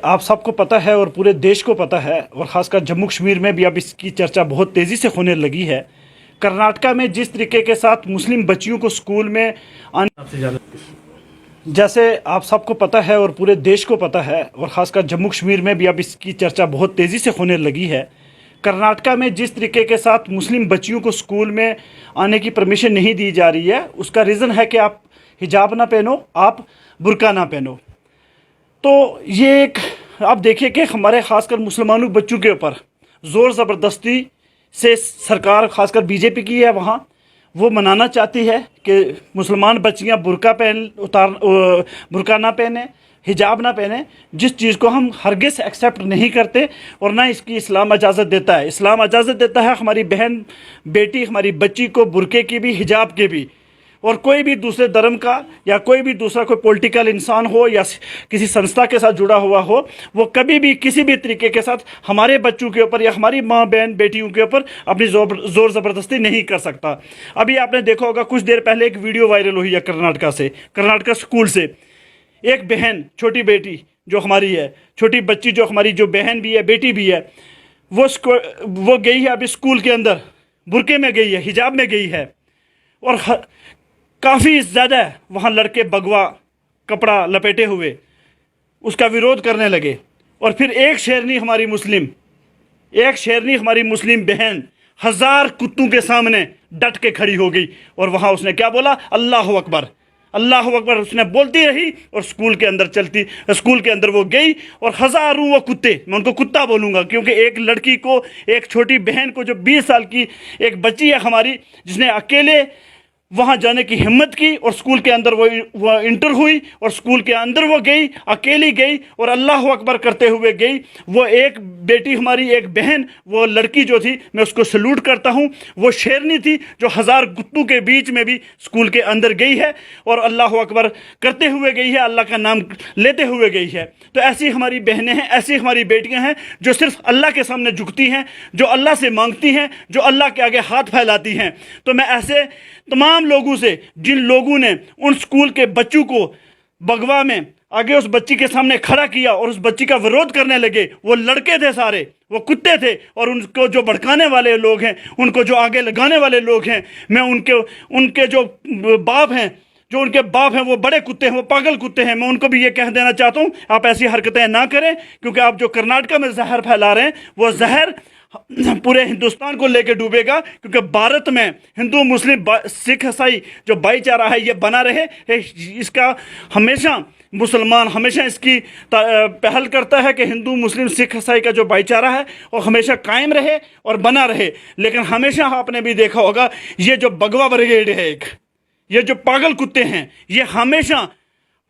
आप सबको पता है और पूरे देश को पता है और ख़ासकर जम्मू कश्मीर में भी अब इसकी चर्चा बहुत तेज़ी से होने लगी है। कर्नाटका में जिस तरीके के साथ मुस्लिम बच्चियों को स्कूल में जैसे आप सबको पता है और पूरे देश को पता है और ख़ासकर जम्मू कश्मीर में भी अब इसकी चर्चा बहुत तेज़ी से होने लगी है। कर्नाटका में जिस तरीके के साथ मुस्लिम बच्चियों को स्कूल में आने की परमिशन नहीं दी जा रही है, उसका रीज़न है कि आप हिजाब ना पहनो, आप बुर्का ना पहनो। तो ये एक आप देखिए कि हमारे ख़ासकर मुसलमानों बच्चों के ऊपर ज़ोर ज़बरदस्ती से सरकार ख़ासकर बीजेपी की है, वहाँ वो मनाना चाहती है कि मुसलमान बच्चियाँ बुर्का ना पहने, हिजाब ना पहने, जिस चीज़ को हम हरगिज़ एक्सेप्ट नहीं करते और ना इसकी इस्लाम इजाज़त देता है। इस्लाम इजाज़त देता है हमारी बहन बेटी, हमारी बच्ची को बुर्के की भी, हिजाब के भी, और कोई भी दूसरे धर्म का या कोई भी दूसरा कोई पॉलिटिकल इंसान हो या किसी संस्था के साथ जुड़ा हुआ हो, वो कभी भी किसी भी तरीके के साथ हमारे बच्चों के ऊपर या हमारी माँ बहन बेटियों के ऊपर अपनी ज़ोर ज़बरदस्ती नहीं कर सकता। अभी आपने देखा होगा कुछ देर पहले एक वीडियो वायरल हुई है कर्नाटका स्कूल से। एक बहन, छोटी बेटी जो हमारी है, छोटी बच्ची जो हमारी जो बहन भी है, बेटी भी है, वो गई है अभी स्कूल के अंदर, बुर्के में गई है, हिजाब में गई है, और काफ़ी ज़्यादा वहाँ लड़के बगवा कपड़ा लपेटे हुए उसका विरोध करने लगे। और फिर एक शेरनी हमारी मुस्लिम बहन 1000 कुत्तों के सामने डट के खड़ी हो गई और वहाँ उसने क्या बोला, अल्लाह अकबर, अल्लाह अकबर उसने बोलती रही और स्कूल के अंदर वो गई और हज़ारों वो कुत्ते, मैं उनको कुत्ता बोलूँगा क्योंकि एक लड़की को, एक छोटी बहन को जो 20 साल की एक बच्ची है हमारी, जिसने अकेले वहाँ जाने की हिम्मत की और स्कूल के अंदर वो इंटर हुई और स्कूल के अंदर वो गई, अकेली गई और अल्लाह अकबर करते हुए गई। वो एक बेटी हमारी, एक बहन, वो लड़की जो थी, मैं उसको सल्यूट करता हूँ। वो शेरनी थी जो 1000 कुत्तों के बीच में भी स्कूल के अंदर गई है और अल्लाह अकबर करते हुए गई है, अल्लाह का नाम लेते हुए गई है। तो ऐसी हमारी बहनें हैं, ऐसी हमारी बेटियाँ हैं जो सिर्फ अल्लाह के सामने झुकती हैं, जो अल्लाह से मांगती हैं, जो अल्लाह के आगे हाथ फैलाती हैं। तो मैं ऐसे तमाम लोगों से, जिन लोगों ने उन स्कूल के बच्चों को बगवा में आगे उस बच्ची के सामने खड़ा किया और उस बच्ची का विरोध करने लगे, वो लड़के थे सारे, वो कुत्ते थे, और उनको जो भड़काने वाले लोग हैं, उनको जो आगे लगाने वाले लोग हैं, मैं उनके जो बाप हैं वो बड़े कुत्ते हैं, वो पागल कुत्ते हैं। मैं उनको भी ये कह देना चाहता हूँ, आप ऐसी हरकतें ना करें, क्योंकि आप जो कर्नाटका में जहर फैला रहे हैं, वो जहर पूरे हिंदुस्तान को लेकर डूबेगा। क्योंकि भारत में हिंदू मुस्लिम सिख ईसाई जो भाईचारा है ये बना रहे, इसका हमेशा मुसलमान हमेशा इसकी पहल करता है कि हिंदू मुस्लिम सिख ईसाई का जो भाईचारा है वो हमेशा कायम रहे और बना रहे। लेकिन हमेशा आपने भी देखा होगा, ये जो बगवा ब्रिगेड है, ये जो पागल कुत्ते हैं, ये हमेशा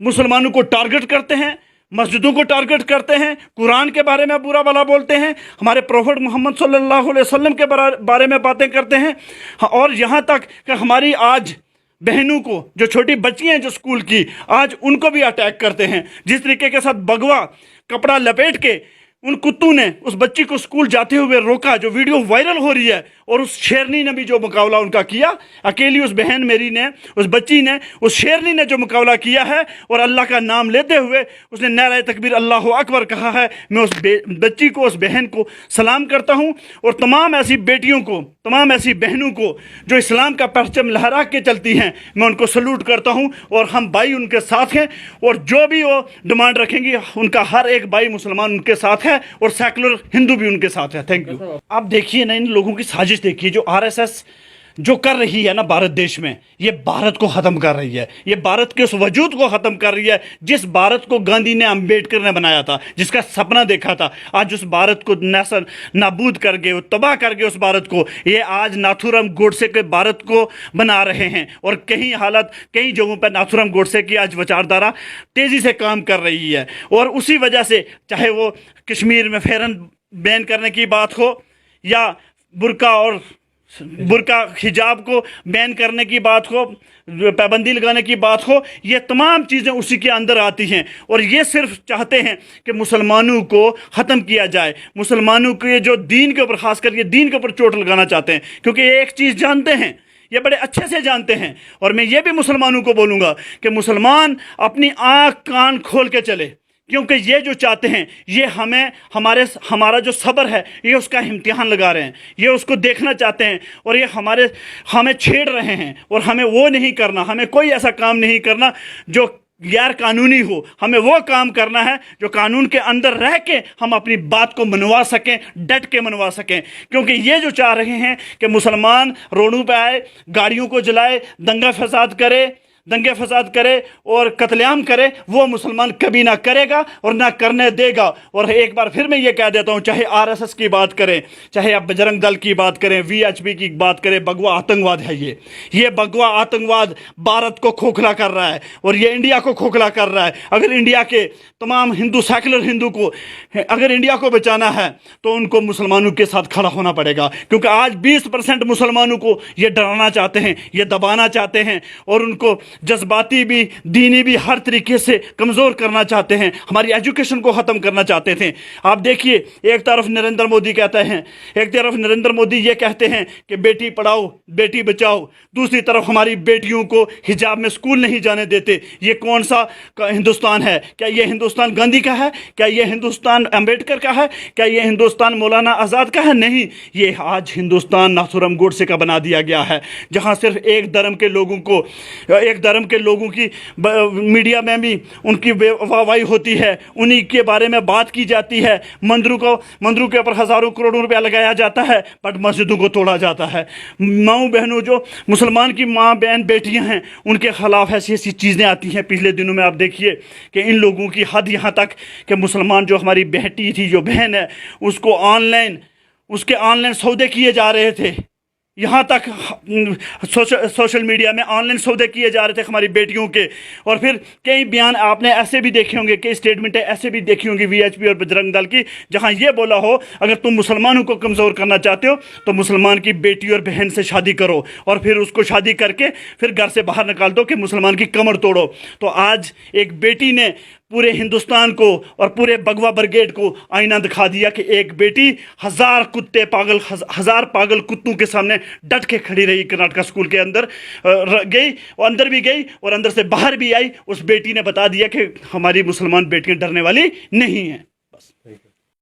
मुसलमानों को टारगेट करते हैं, मस्जिदों को टारगेट करते हैं, कुरान के बारे में बुरा भला बोलते हैं, हमारे प्रोफेट मोहम्मद सल्लल्लाहु अलैहि वसल्लम के बारे में बातें करते हैं। और यहाँ तक कि हमारी आज बहनों को, जो छोटी बच्चियाँ हैं जो स्कूल की, आज उनको भी अटैक करते हैं। जिस तरीके के साथ बगवा कपड़ा लपेट के उन कुत्तों ने उस बच्ची को स्कूल जाते हुए रोका, जो वीडियो वायरल हो रही है, और उस शेरनी ने भी जो मुकाबला उनका किया, अकेली उस बहन मेरी ने, उस बच्ची ने, उस शेरनी ने जो मुकाबला किया है और अल्लाह का नाम लेते हुए उसने नारे तकबीर अल्लाह अकबर कहा है। मैं उस बच्ची को, उस बहन को सलाम करता हूँ और तमाम ऐसी बेटियों को, तमाम ऐसी बहनों को जो इस्लाम का परचम लहरा के चलती हैं, मैं उनको सल्यूट करता हूँ और हम भाई उनके साथ हैं। और जो भी वो डिमांड रखेंगी, उनका हर एक भाई मुसलमान उनके साथ है और सेकुलर हिंदू भी उनके साथ है। Thank you. आप देखिए ना, इन लोगों की साजिश देखिए, जो आरएसएस जो कर रही है ना भारत देश में, ये भारत को ख़त्म कर रही है, ये भारत के उस वजूद को ख़त्म कर रही है जिस भारत को गांधी ने, अम्बेडकर ने बनाया था, जिसका सपना देखा था। आज उस भारत को नस्ल नाबूद कर गए, तबाह कर गए उस भारत को। ये आज नाथूराम गोडसे के भारत को बना रहे हैं और कई जगहों पर नाथूराम गोडसे की आज विचारधारा तेज़ी से काम कर रही है। और उसी वजह से, चाहे वो कश्मीर में फेरन बैन करने की बात हो या बुर्का हिजाब को बैन करने की बात हो, पाबंदी लगाने की बात हो, ये तमाम चीज़ें उसी के अंदर आती हैं। और ये सिर्फ चाहते हैं कि मुसलमानों को ख़त्म किया जाए, मुसलमानों के जो दीन के ऊपर, ख़ास करके दीन के ऊपर चोट लगाना चाहते हैं। क्योंकि ये एक चीज़ जानते हैं, ये बड़े अच्छे से जानते हैं। और मैं ये भी मुसलमानों को बोलूँगा कि मुसलमान अपनी आँख कान खोल के चले, क्योंकि ये जो चाहते हैं ये हमारा जो सब्र है ये उसका इम्तिहान लगा रहे हैं, ये उसको देखना चाहते हैं और ये हमें छेड़ रहे हैं। और हमें वो नहीं करना, हमें कोई ऐसा काम नहीं करना जो गैर कानूनी हो। हमें वो काम करना है जो कानून के अंदर रह के हम अपनी बात को मनवा सकें, डट के मनवा सकें। क्योंकि ये जो चाह रहे हैं कि मुसलमान रोडों पे आए, गाड़ियों को जलाए, दंगे फसाद करे और कत्लेआम करे, वो मुसलमान कभी ना करेगा और ना करने देगा। और एक बार फिर मैं ये कह देता हूँ, चाहे आरएसएस की बात करें, चाहे आप बजरंग दल की बात करें, वीएचपी की बात करें, भगवा आतंकवाद है ये भगवा आतंकवाद भारत को खोखला कर रहा है और ये इंडिया को खोखला कर रहा है। अगर इंडिया के तमाम सेकुलर हिंदू को अगर इंडिया को बचाना है तो उनको मुसलमानों के साथ खड़ा होना पड़ेगा। क्योंकि आज 20% मुसलमानों को ये डराना चाहते हैं, ये दबाना चाहते हैं और उनको जज्बाती भी, दीनी भी, हर तरीके से कमज़ोर करना चाहते हैं। हमारी एजुकेशन को ख़त्म करना चाहते थे। आप देखिए, एक तरफ नरेंद्र मोदी कहते हैं, एक तरफ नरेंद्र मोदी ये कहते हैं कि बेटी पढ़ाओ बेटी बचाओ, दूसरी तरफ हमारी बेटियों को हिजाब में स्कूल नहीं जाने देते। ये कौन सा हिंदुस्तान है? क्या ये हिंदुस्तान गांधी का है? क्या ये हिंदुस्तान अम्बेडकर का है? क्या ये हिंदुस्तान मौलाना आज़ाद का है? नहीं, ये आज हिंदुस्तान नाथुराम गोडसे का बना दिया गया है, जहाँ सिर्फ एक धर्म के लोगों की मीडिया में भी उनकी वाहवाही होती है, उन्हीं के बारे में बात की जाती है। मंदिरों के ऊपर हज़ारों करोड़ों रुपया लगाया जाता है, बट मस्जिदों को तोड़ा जाता है। माँ बहनों, जो मुसलमान की माँ बहन बेटियां हैं, उनके खिलाफ ऐसी ऐसी चीज़ें आती हैं। पिछले दिनों में आप देखिए कि इन लोगों की हद यहाँ तक कि मुसलमान जो हमारी बेटी थी, जो बहन है, उसके ऑनलाइन सौदे किए जा रहे थे। यहाँ तक सोशल मीडिया में ऑनलाइन सौदे किए जा रहे थे हमारी बेटियों के। और फिर कई बयान आपने ऐसे भी देखे होंगे, कई स्टेटमेंटें ऐसे भी देखी होंगी वीएचपी और बजरंग दल की, जहाँ ये बोला हो अगर तुम मुसलमानों को कमज़ोर करना चाहते हो तो मुसलमान की बेटी और बहन से शादी करो और फिर उसको शादी करके फिर घर से बाहर निकाल दो कि मुसलमान की कमर तोड़ो। तो आज एक बेटी ने पूरे हिंदुस्तान को और पूरे भगवा ब्रिगेड को आईना दिखा दिया कि एक बेटी हजार पागल कुत्तों के सामने डट के खड़ी रही। कर्नाटका स्कूल के अंदर गई और अंदर भी गई और अंदर से बाहर भी आई। उस बेटी ने बता दिया कि हमारी मुसलमान बेटियां डरने वाली नहीं हैं।